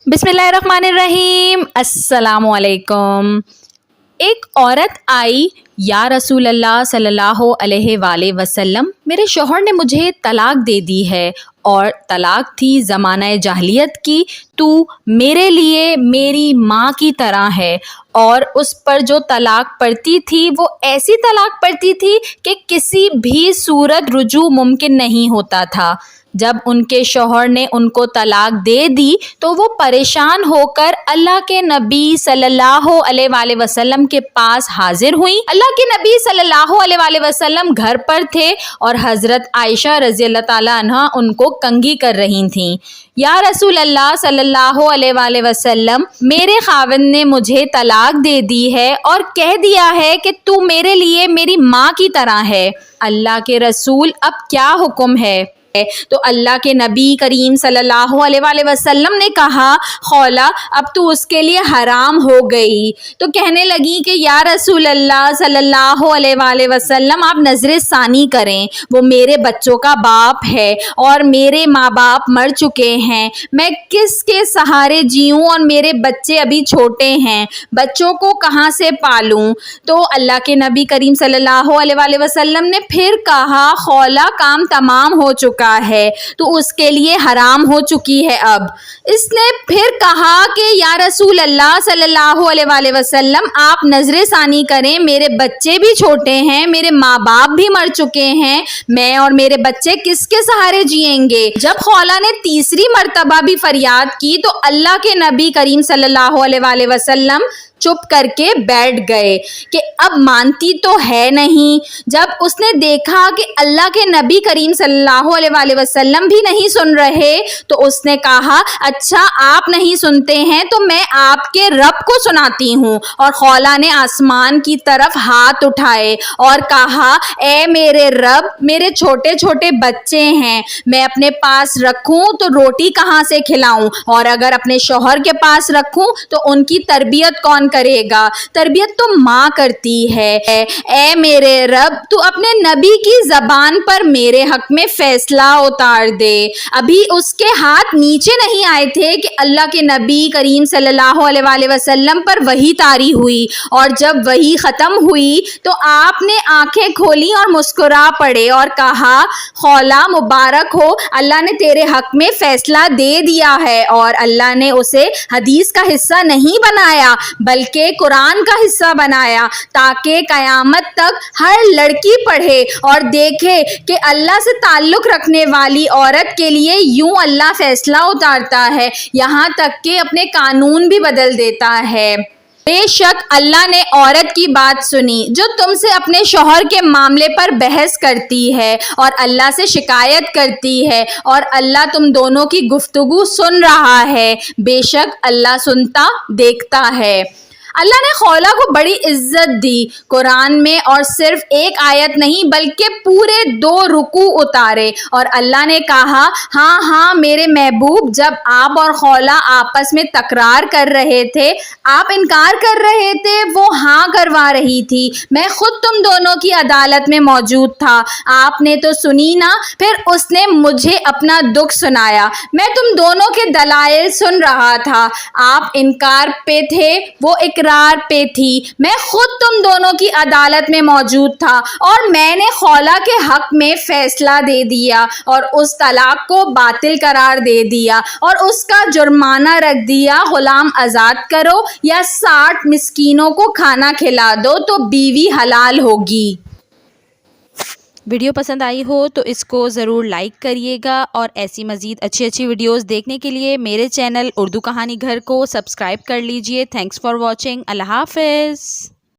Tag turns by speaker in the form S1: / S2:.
S1: बिस्मिल्लाहिर्रहमानिर्रहीम, अस्सलामुअलैकुम। एक औरत आई, या रसूल अल्लाह सल्लल्लाहु अलैहि वसल्लम, मेरे शौहर ने मुझे तलाक दे दी है और तलाक थी ज़माना जाहिलियत की। तू मेरे लिए मेरी माँ की तरह है। और उस पर जो तलाक पड़ती थी वो ऐसी तलाक पड़ती थी कि किसी भी सूरत रुजू मुमकिन नहीं होता था। जब उनके शौहर ने उनको तलाक दे दी तो वो परेशान होकर अल्लाह के नबी सल्लल्लाहु अलैहि वसल्लम के पास हाजिर हुई। अल्लाह के नबी सल्लल्लाहु अलैहि वसल्लम घर पर थे और हज़रत आयशा रज़ी अल्लाह ताला अन्हा उनको कंघी कर रही थीं। या रसूल अल्लाह सल्लल्लाहु अलैहि वसल्लम, मेरे खाविंद ने मुझे तलाक दे दी है और कह दिया है कि तू मेरे लिए मेरी माँ की तरह है। अल्लाह के रसूल, अब क्या हुक्म है? तो अल्लाह के नबी करीम सल्लल्लाहु अलैहि वसल्लम ने कहा, खौला, अब तू उसके लिए हराम हो गई। तो कहने लगी कि या रसूल अल्लाह सल्लल्लाहु अलैहि वसल्लम, आप नजर सानी करें, वो मेरे बच्चों का बाप है और मेरे माँ बाप मर चुके हैं। मैं किसके सहारे जीऊँ और मेरे बच्चे अभी छोटे हैं, बच्चों को कहाँ से पालूँ? तो अल्लाह के नबी करीम सल्लल्लाहु अलैहि वसल्लम ने फिर कहा, खौला, काम तमाम हो चुका है, तो उसके लिए हराम हो चुकी है। अब इसने फिर कहा कि या रसूल अल्लाह सल्लल्लाहु अलैहि वसल्लम, आप नजर सानी करें, मेरे बच्चे भी छोटे हैं, मेरे माँ बाप भी मर चुके हैं, मैं और मेरे बच्चे किसके सहारे जिएंगे? जब खौला ने तीसरी मर्तबा भी फरियाद की तो अल्लाह के नबी करीम सल्लल्लाहु अलैहि वसल्लम चुप करके बैठ गए कि अब मानती तो है नहीं। जब उसने देखा कि अल्लाह के नबी करीम सल्लल्लाहु अलैहि वसल्लम भी नहीं सुन रहे तो उसने कहा, अच्छा आप नहीं सुनते हैं तो मैं आपके रब को सुनाती हूँ। और खौला ने आसमान की तरफ हाथ उठाए और कहा, ए मेरे रब, मेरे छोटे छोटे बच्चे हैं, मैं अपने पास रखूँ तो रोटी कहाँ से खिलाऊँ, और अगर अपने शौहर के पास रखूँ तो उनकी तरबियत कौन करेगा? तरबियत तो माँ करती है। ए मेरे रब, तू अपने नबी की जबान पर मेरे हक में फैसला उतार दे। अभी उसके हाथ नीचे नहीं आए थे कि अल्लाह के नबी करीम सल्लल्लाहु अलैहि वसल्लम पर वही तारी हुई, और जब वही ख़त्म हुई तो आपने आंखें खोली और मुस्कुरा पड़े और कहा, खौला, मुबारक हो, अल्लाह ने तेरे हक में फ़ैसला दे दिया है। और अल्लाह ने उसे हदीस का हिस्सा नहीं बनाया बल्कि कुरान का हिस्सा बनाया, ताकि क़यामत तक हर लड़की पढ़े और देखे कि अल्लाह से ताल्लुक़ रखने वाली औरत के लिए यूं अल्लाह फ़ैसला उतारता है, यहाँ तक कि अपने कानून भी बदल देता है। बेशक अल्लाह ने औरत की बात सुनी जो तुमसे अपने शौहर के मामले पर बहस करती है और अल्लाह से शिकायत करती है, और अल्लाह तुम दोनों की गुफ्तगू सुन रहा है। बेशक अल्लाह सुनता देखता है। अल्लाह ने खौला को बड़ी इज्जत दी कुरान में, और सिर्फ एक आयत नहीं बल्कि पूरे 2 रुकू उतारे। और अल्लाह ने कहा, हाँ हाँ मेरे महबूब, जब आप और खौला आपस में तकरार कर रहे थे, आप इनकार कर रहे थे, वो हाँ करवा रही थी, मैं खुद तुम दोनों की अदालत में मौजूद था, आपने तो सुनी ना। फिर उसने मुझे अपना दुख सुनाया, मैं तुम दोनों के दलाइल सुन रहा था, आप इनकार पे थे, वो इकरार पे थी, मैं खुद तुम दोनों की अदालत में मौजूद था और मैंने खौला के हक में फैसला दे दिया और उस तलाक को बातिल करार दे दिया और उसका जुर्माना रख दिया, गुलाम आज़ाद करो या 60 मिस्कीनों को खाना खिला दो तो बीवी हलाल होगी।
S2: वीडियो पसंद आई हो तो इसको ज़रूर लाइक करिएगा, और ऐसी मज़ीद अच्छी वीडियोस देखने के लिए मेरे चैनल उर्दू कहानी घर को सब्सक्राइब कर लीजिए। Thanks for watching. अल्लाह हाफ़िज़।